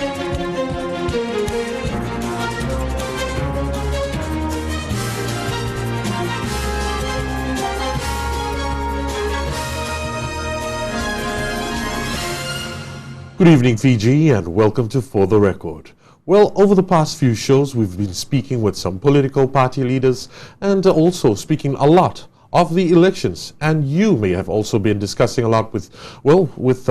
Good evening, Fiji, and welcome to For the Record. Well, over the past few shows, we've been speaking with some political party leaders and also speaking a lot of the elections. And you may have also been discussing a lot with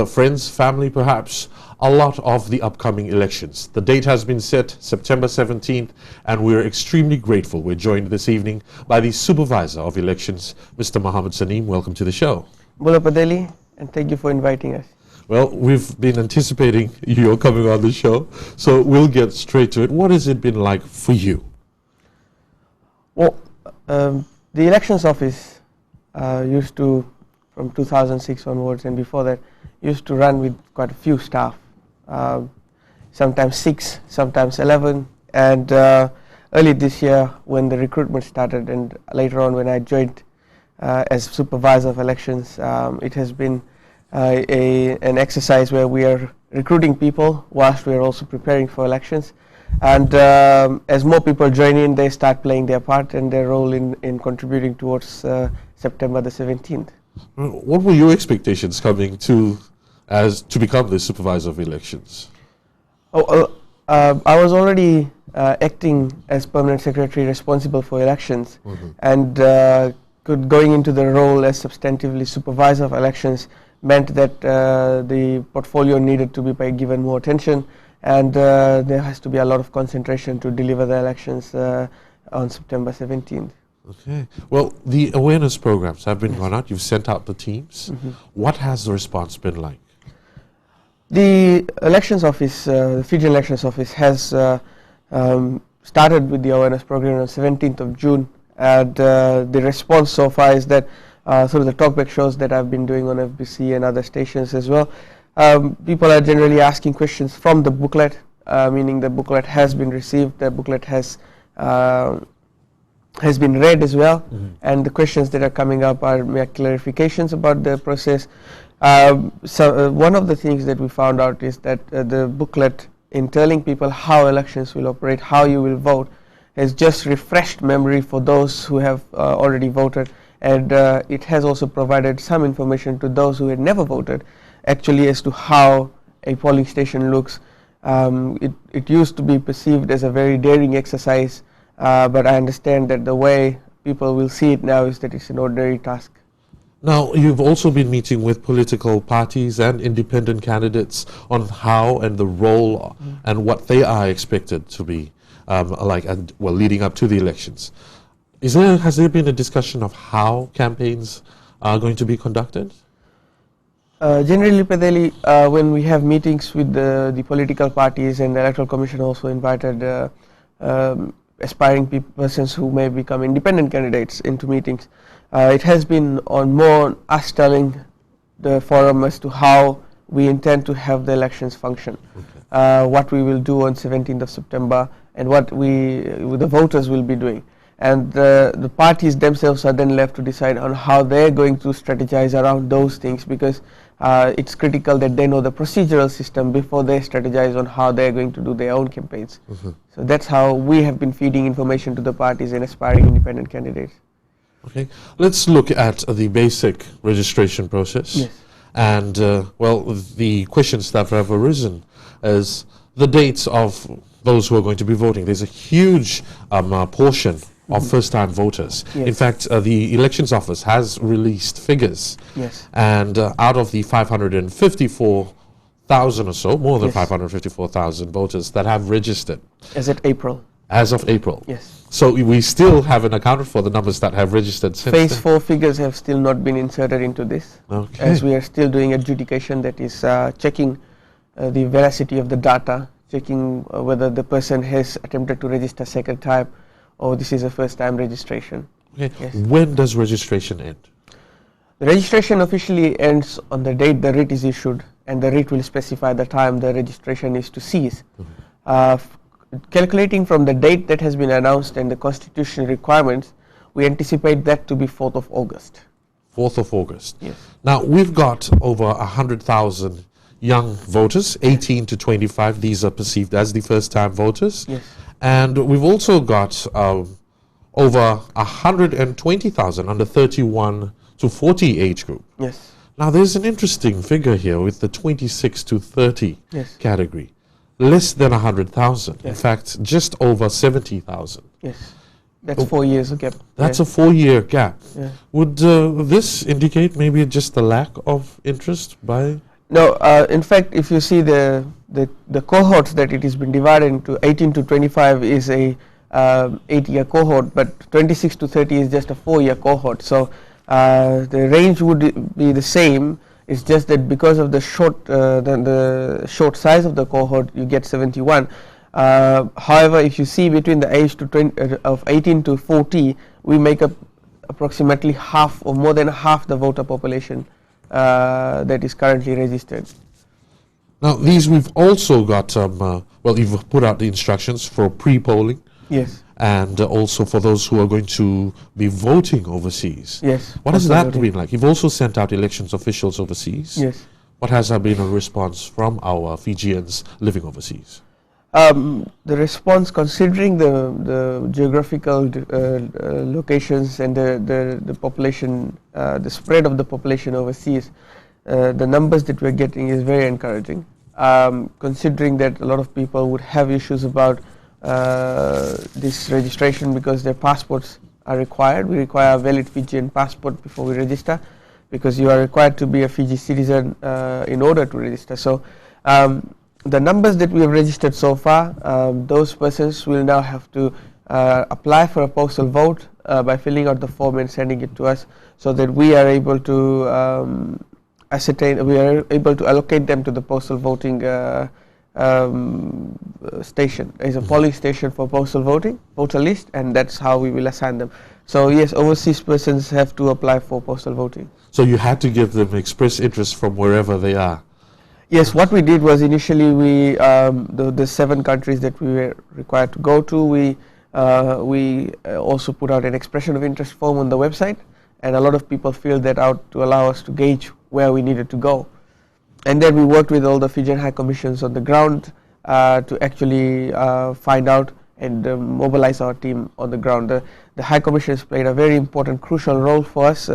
friends, family perhaps, a lot of the upcoming elections. The date has been set, September 17th, and we're extremely grateful. We're joined this evening by the Supervisor of Elections, Mr. Mohammed Saneem. Welcome to the show. Bula Padeli, and thank you for inviting us. Well, we've been anticipating you're coming on the show, so we'll get straight to it. What has it been like for you? Well, the elections office used to, from 2006 onwards and before that, used to run with quite a few staff, sometimes 6, sometimes 11. And early this year, when the recruitment started, and later on when I joined as Supervisor of Elections, it has been an exercise where we are recruiting people whilst we are also preparing for elections, and as more people join in, they start playing their part and their role in contributing towards September the 17th. What were your expectations coming to become the Supervisor of Elections? I was already acting as Permanent Secretary responsible for elections, and going into the role as substantively Supervisor of Elections meant that the portfolio needed to be given more attention, and there has to be a lot of concentration to deliver the elections on September 17th. Okay. Well, the awareness programs have been run out. You've sent out the teams. What has the response been like? The elections office, the Fiji Elections Office, has started with the awareness program on 17th of June, and the response so far is that sort of the talkback shows that I've been doing on FBC and other stations as well, people are generally asking questions from the booklet, meaning the booklet has been received, the booklet has been read as well, and the questions that are coming up are mere clarifications about the process. So one of the things that we found out is that the booklet, in telling people how elections will operate, how you will vote, has just refreshed memory for those who have already voted, and it has also provided some information to those who had never voted, actually, as to how a polling station looks. It used to be perceived as a very daring exercise, but I understand that the way people will see it now is that it's an ordinary task. Now, you've also been meeting with political parties and independent candidates on how and the role and what they are expected to be leading up to the elections. Has there been a discussion of how campaigns are going to be conducted? Generally, Padeli, when we have meetings with the political parties, and the Electoral Commission also invited aspiring persons who may become independent candidates into meetings, it has been on more us telling the forum as to how we intend to have the elections function, what we will do on 17th of September, and what the voters will be doing. And the parties themselves are then left to decide on how they're going to strategize around those things, because it's critical that they know the procedural system before they strategize on how they're going to do their own campaigns. So that's how we have been feeding information to the parties and aspiring independent candidates. Okay, let's look at the basic registration process. Yes. And the questions that have arisen is the dates of those who are going to be voting. There's a huge portion of first-time voters. Yes. In fact, the Elections Office has released figures. Yes. And out of the 554,000 or so, more than 554,000 voters that have registered. As of April. As of April. Yes. So we still haven't accounted for the numbers that have registered since Phase then. 4 figures have still not been inserted into this, as we are still doing adjudication, that is checking the veracity of the data, checking whether the person has attempted to register second time, or this is a first time registration. Okay. Yes. When does registration end? The registration officially ends on the date the writ is issued, and the writ will specify the time the registration is to cease. Calculating from the date that has been announced and the constitutional requirements, we anticipate that to be 4th of August. 4th of August. Yes. Now, we've got over 100,000 young voters, 18 to 25. These are perceived as the first-time voters. Yes. And we've also got over 120,000 under 31 to 40 age group. Yes. Now, there's an interesting figure here with the 26 to 30 Yes. category. Less than 100,000. Yes. In fact, just over 70,000. Yes. That's 4 years gap. That's a 4-year gap. Yeah. Would this indicate maybe just the lack of interest by? No, in fact, if you see the cohorts that it has been divided into, 18 to 25 is a 8-year cohort, but 26 to 30 is just a 4-year cohort. So the range would be the same. It's just that because of the short short size of the cohort, you get 71. However, if you see between the age to of 18 to 40, we make up approximately half or more than half the voter population that is currently registered. Now, these we've also got, well, you've put out the instructions for pre-polling. Yes. And also for those who are going to be voting overseas. Yes. What has that been like? You've also sent out elections officials overseas. Yes. What has been a response from our Fijians living overseas? The response, considering the geographical locations and the population, the spread of the population overseas, the numbers that we're getting is very encouraging. Considering that a lot of people would have issues about this registration because their passports are required. We require a valid Fijian passport before we register, because you are required to be a Fiji citizen in order to register. So the numbers that we have registered so far, those persons will now have to apply for a postal vote by filling out the form and sending it to us, so that we are able to ascertain, we are able to allocate them to the postal voting station. There is a polling station for postal voting, voter list, and that's how we will assign them. So yes, overseas persons have to apply for postal voting. So you had to give them express interest from wherever they are? Yes, what we did was initially we, the 7 countries that we were required to go to, we also put out an expression of interest form on the website, and a lot of people filled that out to allow us to gauge where we needed to go. And then we worked with all the Fijian High Commissions on the ground to actually find out and mobilize our team on the ground. The High Commissions played a very important, crucial role for us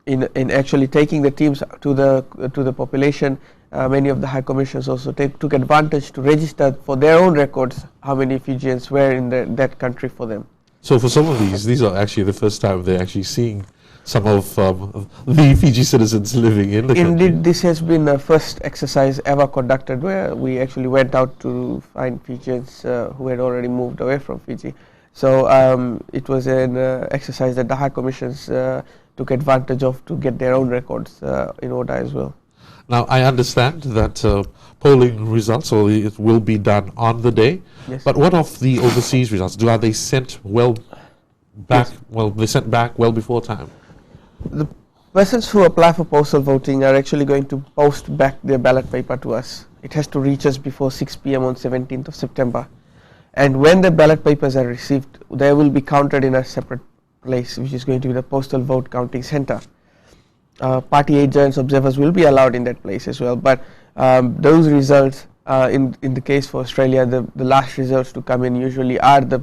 in actually taking the teams to the population. Many of the High Commissions also took advantage to register for their own records how many Fijians were in that country for them. So for some of these are actually the first time they're actually seeing some of the Fiji citizens living in the country. Indeed, this has been the first exercise ever conducted where we actually went out to find Fijians who had already moved away from Fiji. So it was an exercise that the High Commissions took advantage of to get their own records in order as well. Now, I understand that polling results, or it will be done on the day. Yes. But what of the overseas results? Are they sent back? Yes. Well, they sent back well before time. The persons who apply for postal voting are actually going to post back their ballot paper to us. It has to reach us before 6 p.m. on 17th of September. And when the ballot papers are received, they will be counted in a separate place, which is going to be the postal vote counting center. Party agents, observers will be allowed in that place as well. But those results, in the case for Australia, the last results to come in usually are the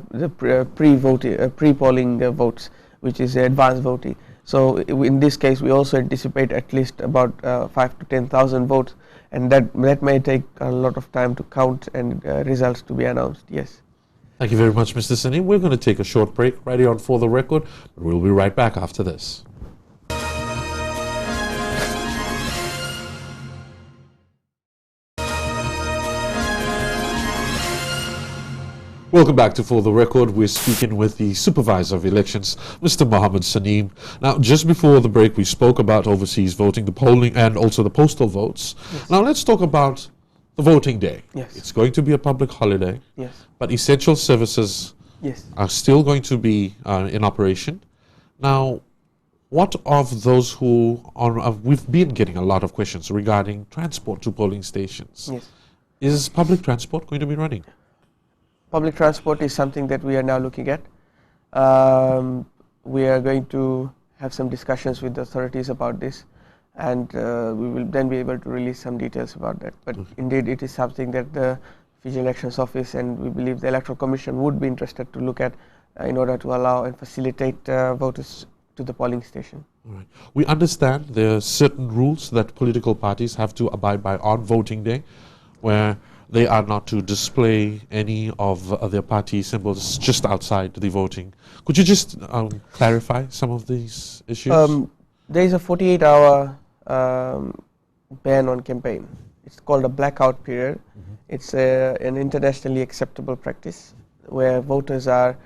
pre-polling votes, which is advanced voting. So in this case, we also anticipate at least about 5 to 10,000 votes, and that may take a lot of time to count and results to be announced. Yes. Thank you very much, Mr. Sanim. We're going to take a short break right here on For the Record, but we'll be right back after this. Welcome back to For the Record. We're speaking with the Supervisor of Elections, Mr. Mohammed Sanim. Now, just before the break, we spoke about overseas voting, the polling, and also the postal votes. Yes. Now, let's talk about the voting day. Yes. It's going to be a public holiday. Yes. But essential services are still going to be in operation. Now, what of those who are, we've been getting a lot of questions regarding transport to polling stations. Yes. Is public transport going to be running? Public transport is something that we are now looking at. We are going to have some discussions with the authorities about this. and we will then be able to release some details about that. But indeed, it is something that the Fijian Elections Office and we believe the Electoral Commission would be interested to look at in order to allow and facilitate voters to the polling station. Right. We understand there are certain rules that political parties have to abide by on voting day, where they are not to display any of their party symbols just outside the voting. Could you just clarify some of these issues? There is a 48-hour ban on campaign. It's called a blackout period. It's an internationally acceptable practice where voters are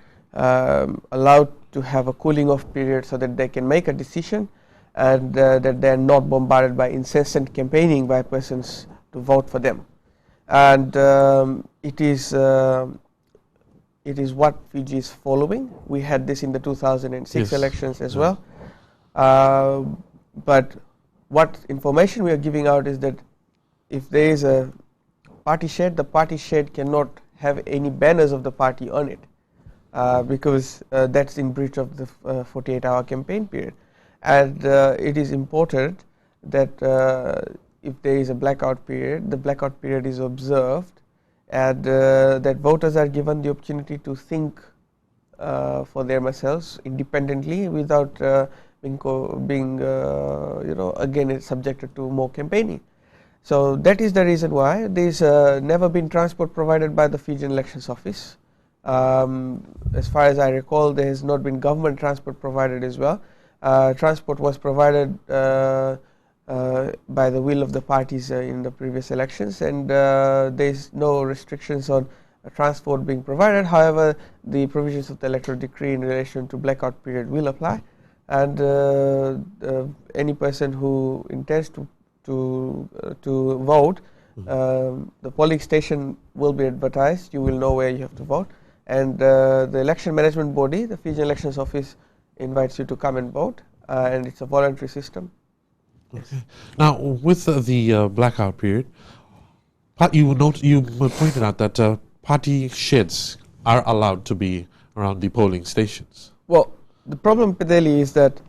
allowed to have a cooling off period so that they can make a decision and that they are not bombarded by incessant campaigning by persons to vote for them. And it is what Fiji is following. We had this in the 2006 elections as well. But what information we are giving out is that if there is a party shed, the party shed cannot have any banners of the party on it because that's in breach of the 48-hour campaign period. And it is important that if there is a blackout period, the blackout period is observed and that voters are given the opportunity to think for themselves independently without being again subjected to more campaigning. So that is the reason why there is never been transport provided by the Fijian Elections Office. As far as I recall, there has not been government transport provided as well. Transport was provided by the will of the parties in the previous elections, and there is no restrictions on transport being provided. However, the provisions of the electoral decree in relation to blackout period will apply, and any person who intends to vote, the polling station will be advertised. You will know where you have to vote, and the election management body, the Fijian Elections Office, invites you to come and vote, and it's a voluntary system. Okay. Yes. Now, with the blackout period, you pointed out that party sheds are allowed to be around the polling stations. Well, the problem, Pedeli, is that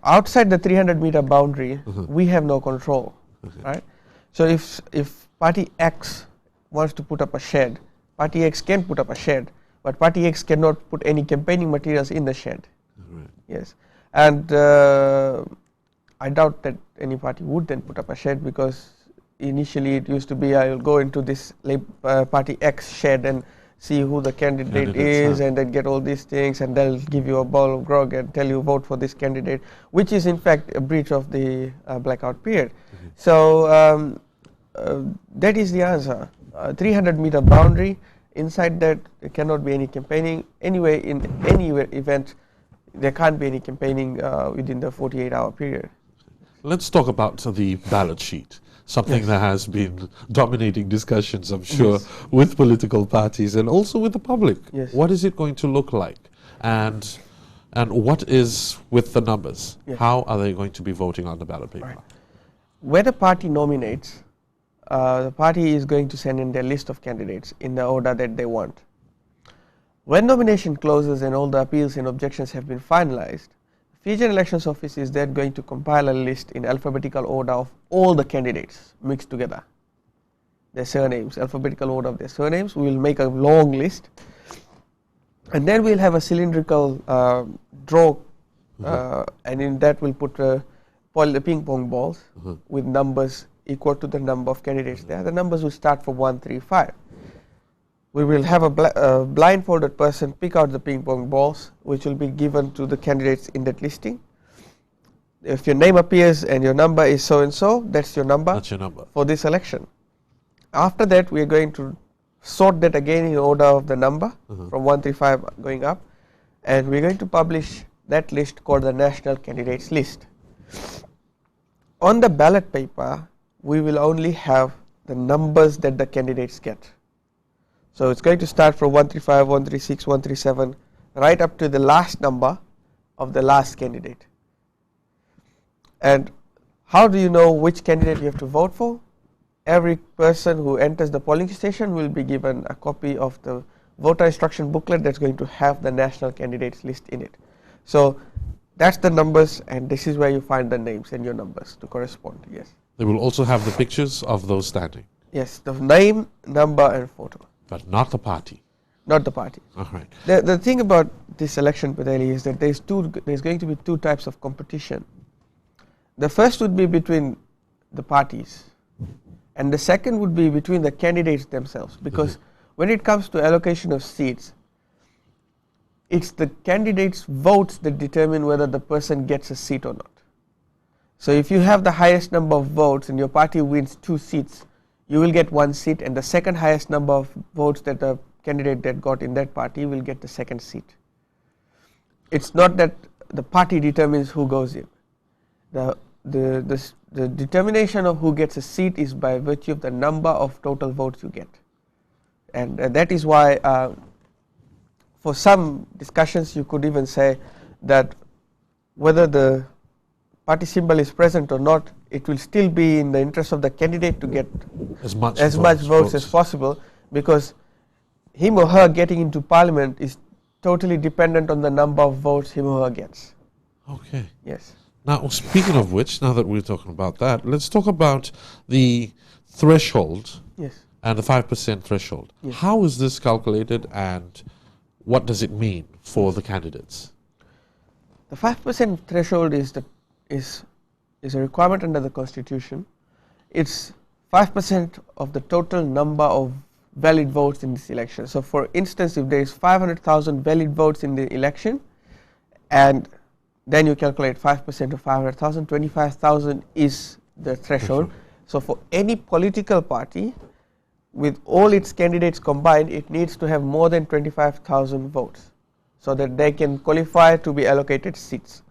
outside the 300-meter boundary, we have no control, right? So if Party X wants to put up a shed, Party X can put up a shed, but Party X cannot put any campaigning materials in the shed. Right. Yes, and I doubt that any party would then put up a shed, because initially it used to be I will go into this Party X shed and see who the candidate is, and then get all these things, and they'll give you a bowl of grog and tell you vote for this candidate, which is in fact a breach of the blackout period. So that is the answer. 300-meter boundary. Inside that, there cannot be any campaigning. Anyway, in any event, there can't be any campaigning within the 48-hour period. Let's talk about the ballot sheet. Something that has been dominating discussions, I'm sure, with political parties and also with the public. Yes. What is it going to look like? And what is with the numbers? How are they going to be voting on the ballot paper? Right. When a party nominates, the party is going to send in their list of candidates in the order that they want. When nomination closes and all the appeals and objections have been finalized, Fijian Elections Office is then going to compile a list in alphabetical order of all the candidates mixed together. Their surnames, alphabetical order of their surnames. We will make a long list, and then we'll have a cylindrical draw, and in that we'll put the ping pong balls with numbers equal to the number of candidates there. The numbers will start from 1, 3, 5. We will have a blindfolded person pick out the ping pong balls, which will be given to the candidates in that listing. If your name appears and your number is so and so, that's your number. That's your number for this election. After that, we are going to sort that again in order of the number from 1, 3, 5 going up, and we are going to publish that list called the National Candidates List. On the ballot paper, we will only have the numbers that the candidates get. So it's going to start from 135, 136, 137, right up to the last number of the last candidate. And how do you know which candidate you have to vote for? Every person who enters the polling station will be given a copy of the voter instruction booklet that's going to have the national candidates list in it. So That's the numbers, and this is where you find the names and your numbers to correspond. Yes. They will also have the pictures of those standing. Yes, the name, number, and photo. But not the party. Not the party. All right. The thing about this election, Padeli, is that there's going to be two types of competition. The first would be between the parties, and the second would be between the candidates themselves. Because when it comes to allocation of seats, it's the candidates' votes that determine whether the person gets a seat or not. So if you have the highest number of votes and your party wins 2 seats, you will get 1 seat, and the second highest number of votes that the candidate that got in that party will get the second seat. It's not that the party determines who goes in. The determination of who gets a seat is by virtue of the number of total votes you get. And that is why for some discussions you could even say that whether the party symbol is present or not, it will still be in the interest of the candidate to get as much votes as possible, because him or her getting into parliament is totally dependent on the number of votes him or her gets. Okay. Yes. Now, speaking of which, now that we're talking about that, let's talk about the threshold. Yes. And the 5% threshold. Yes. How is this calculated, and what does it mean for the candidates? The 5% threshold is a requirement under the Constitution. It's 5% of the total number of valid votes in this election. So for instance, if there is 500,000 valid votes in the election, and then you calculate 5% of 500,000, 25,000 is the threshold. So for any political party, with all its candidates combined, it needs to have more than 25,000 votes so that they can qualify to be allocated seats.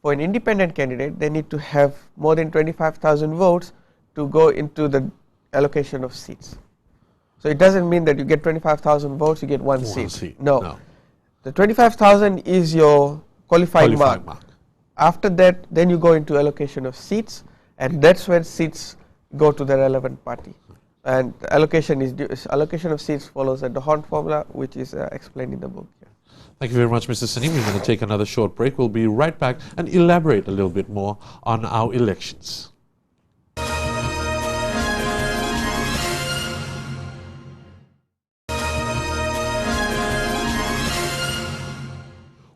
For an independent candidate, they need to have more than 25,000 votes to go into the allocation of seats. So it doesn't mean that you get 25,000 votes, you get one seat. No. The 25,000 is your qualifying mark. After that, then you go into allocation of seats, and that's when seats go to the relevant party. And allocation of seats follows the D'Hondt formula, which is explained in the book. Yeah. Thank you very much, Mr. Sanim. We're going to take another short break. We'll be right back and elaborate a little bit more on our elections.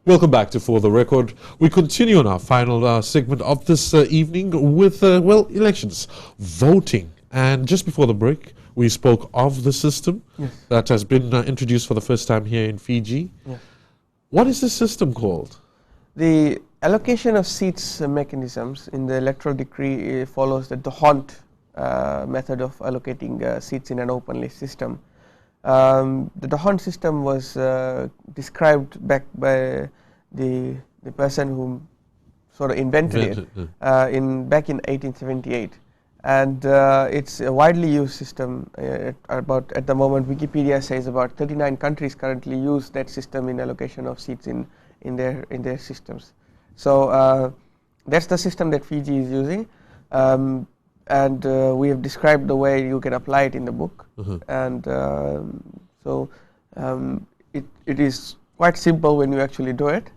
Welcome back to For the Record. We continue on our final segment of this evening with, elections, voting. And just before the break, we spoke of the system that has been introduced for the first time here in Fiji. Yes. What is the system called? The allocation of seats mechanisms in the electoral decree follows the D'Hondt method of allocating seats in an open list system. The D'Hondt system was described back by the person who sort of invented it back in 1878. And it's a widely used system. At the moment, Wikipedia says about 39 countries currently use that system in allocation of seats in their systems. So that's the system that Fiji is using, and we have described the way you can apply it in the book. And so it is quite simple when you actually do it.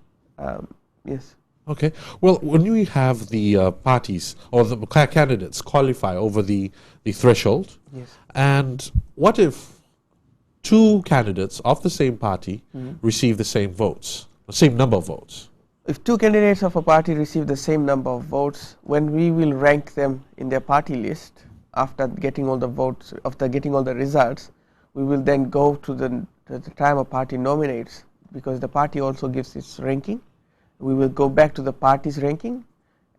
Yes. Okay. Well, when we have the parties or the candidates qualify over the threshold, and what if 2 candidates of the same party receive the same votes, the same number of votes? If 2 candidates of a party receive the same number of votes, when we will rank them in their party list after getting all the votes, after getting all the results, we will then go to the time a party nominates, because the party also gives its ranking. We will go back to the party's ranking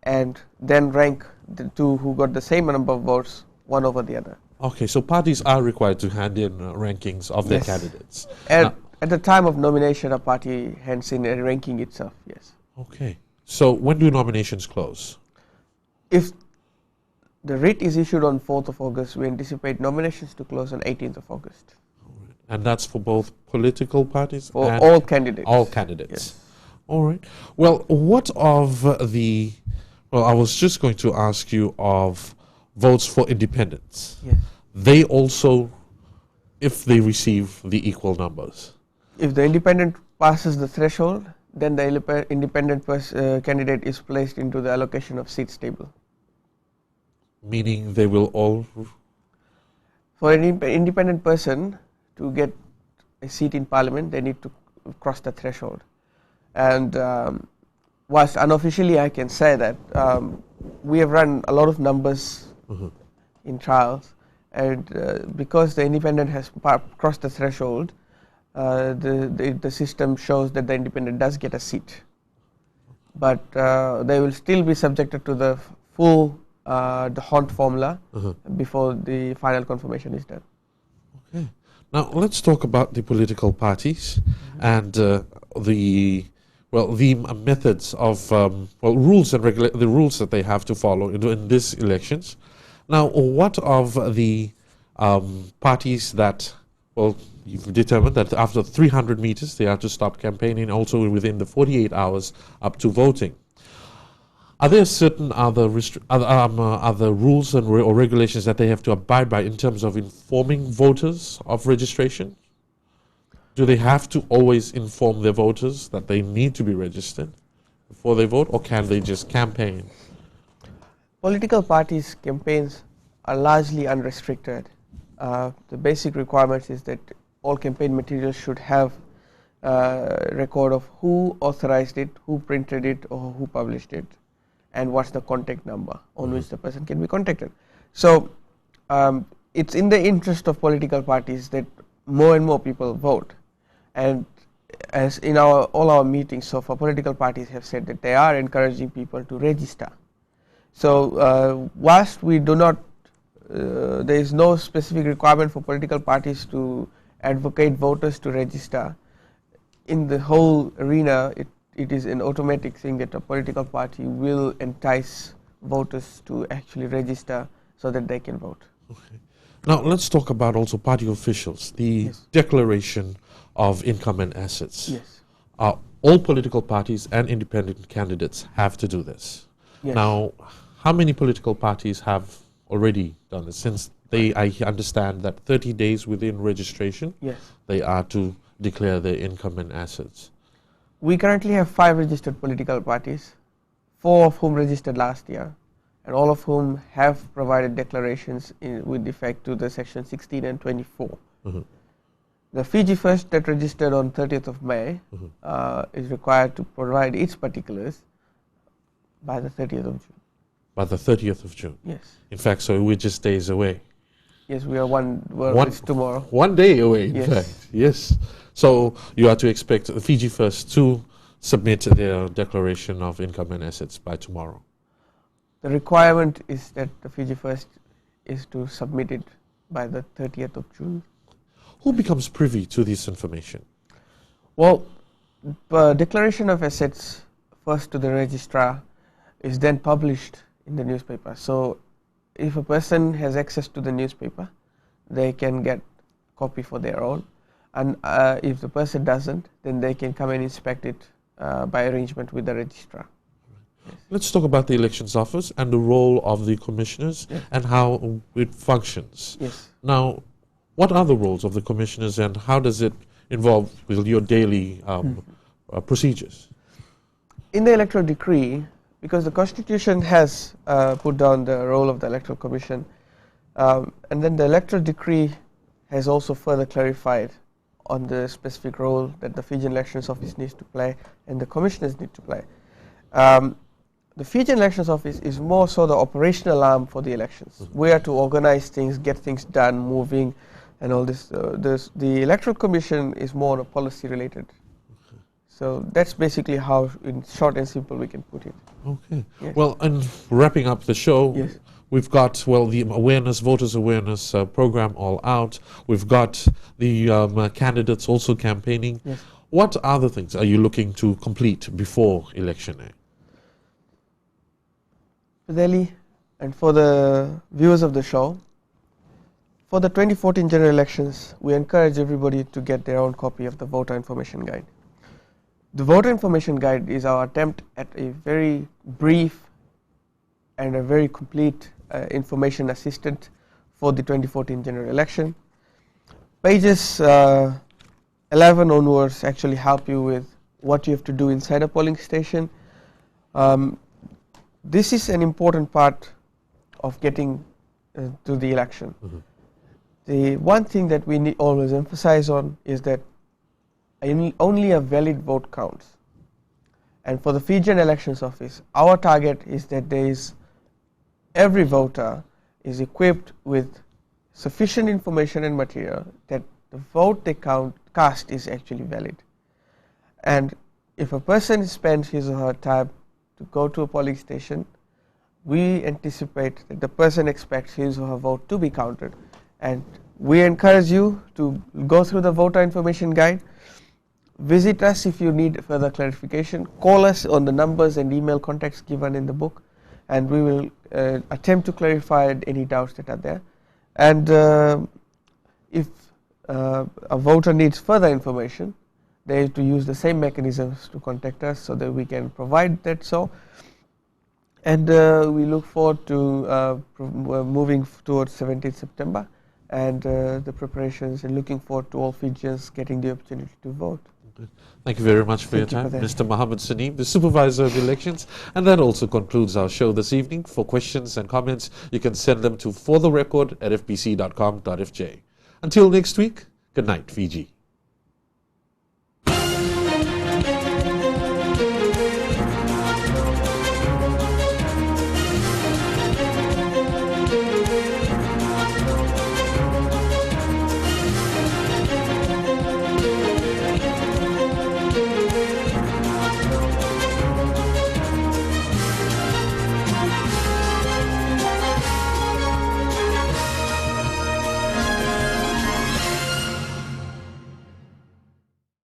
and then rank the 2 who got the same number of votes, one over the other. Okay, so parties are required to hand in rankings of their candidates. At the time of nomination, a party hands in a ranking itself, yes. Okay, so when do nominations close? If the writ is issued on 4th of August, we anticipate nominations to close on 18th of August. And that's for both political parties? For all candidates. All candidates. Yes. All right. Well, what of I was just going to ask you of votes for independents. Yes. They also, if they receive the equal numbers. If the independent passes the threshold, then the independent candidate is placed into the allocation of seats table. Meaning they will all... For an independent person to get a seat in parliament, they need to cross the threshold. And whilst unofficially I can say that we have run a lot of numbers in trials, and because the independent has crossed the threshold, the system shows that the independent does get a seat, but they will still be subjected to the full the Hunt formula before the final confirmation is done. Okay. Now let's talk about the political parties and the methods of rules and the rules that they have to follow in these elections. Now, what of the parties that, well, you've determined that after 300 meters they have to stop campaigning, also within the 48 hours up to voting. Are there certain other rules and or regulations that they have to abide by in terms of informing voters of registration? Do they have to always inform their voters that they need to be registered before they vote, or can they just campaign? Political parties' campaigns are largely unrestricted. The basic requirement is that all campaign materials should have a record of who authorized it, who printed it, or who published it, and what's the contact number on which the person can be contacted. So it's in the interest of political parties that more and more people vote. And as in all our meetings so far, political parties have said that they are encouraging people to register. So whilst we do not, there is no specific requirement for political parties to advocate voters to register, in the whole arena it is an automatic thing that a political party will entice voters to actually register so that they can vote. Okay. Now let's talk about also party officials, the declaration of income and assets. Yes. All political parties and independent candidates have to do this. Yes. Now, how many political parties have already done this? Since I understand that 30 days within registration, they are to declare their income and assets. We currently have 5 registered political parties, 4 of whom registered last year, and all of whom have provided declarations with effect to the section 16 and 24. The Fiji First that registered on 30th of May is required to provide its particulars by the 30th of June. By the 30th of June? Yes. In fact, so we're just days away. Yes, we are it's tomorrow. 1 day away, in fact. Yes. So you are to expect the Fiji First to submit their declaration of income and assets by tomorrow. The requirement is that the Fiji First is to submit it by the 30th of June. Who becomes privy to this information? Well, declaration of assets first to the registrar is then published in the newspaper. So if a person has access to the newspaper, they can get a copy for their own, and if the person doesn't, then they can come and inspect it by arrangement with the registrar. Yes. Let's talk about the elections office and the role of the commissioners and how it functions. Yes. Now, what are the roles of the commissioners and how does it involve with your daily procedures? In the electoral decree, because the constitution has put down the role of the electoral commission, and then the electoral decree has also further clarified on the specific role that the Fijian Elections Office needs to play and the commissioners need to play. The Fijian Elections Office is more so the operational arm for the elections. We are to organize things, get things done, moving, and all this. The Electoral Commission is more policy related. So that's basically how, in short and simple, we can put it. Okay. Yes. Well, and wrapping up the show, we've got, the voters awareness program all out. We've got the candidates also campaigning. Yes. What other things are you looking to complete before election day? For Delhi and for the viewers of the show, for the 2014 general elections, we encourage everybody to get their own copy of the voter information guide. The voter information guide is our attempt at a very brief and a very complete information assistant for the 2014 general election. Pages 11 onwards actually help you with what you have to do inside a polling station. This is an important part of getting to the election. The one thing that we need always emphasize on is that only a valid vote counts. And for the Fijian Elections Office, our target is that every voter is equipped with sufficient information and material that the vote they cast is actually valid. And if a person spends his or her time to go to a polling station, we anticipate that the person expects his or her vote to be counted. And we encourage you to go through the voter information guide. Visit us if you need further clarification. Call us on the numbers and email contacts given in the book, and we will attempt to clarify any doubts that are there. And if a voter needs further information, they have to use the same mechanisms to contact us so that we can provide that. And we look forward to moving towards 17th September and the preparations, and looking forward to all Fijians getting the opportunity to vote. Thank you very much for your time, Mr. Mohammed Saneem, the Supervisor of Elections. And that also concludes our show this evening. For questions and comments, you can send them to fortherecord@fbc.com.fj. Until next week, good night, Fiji.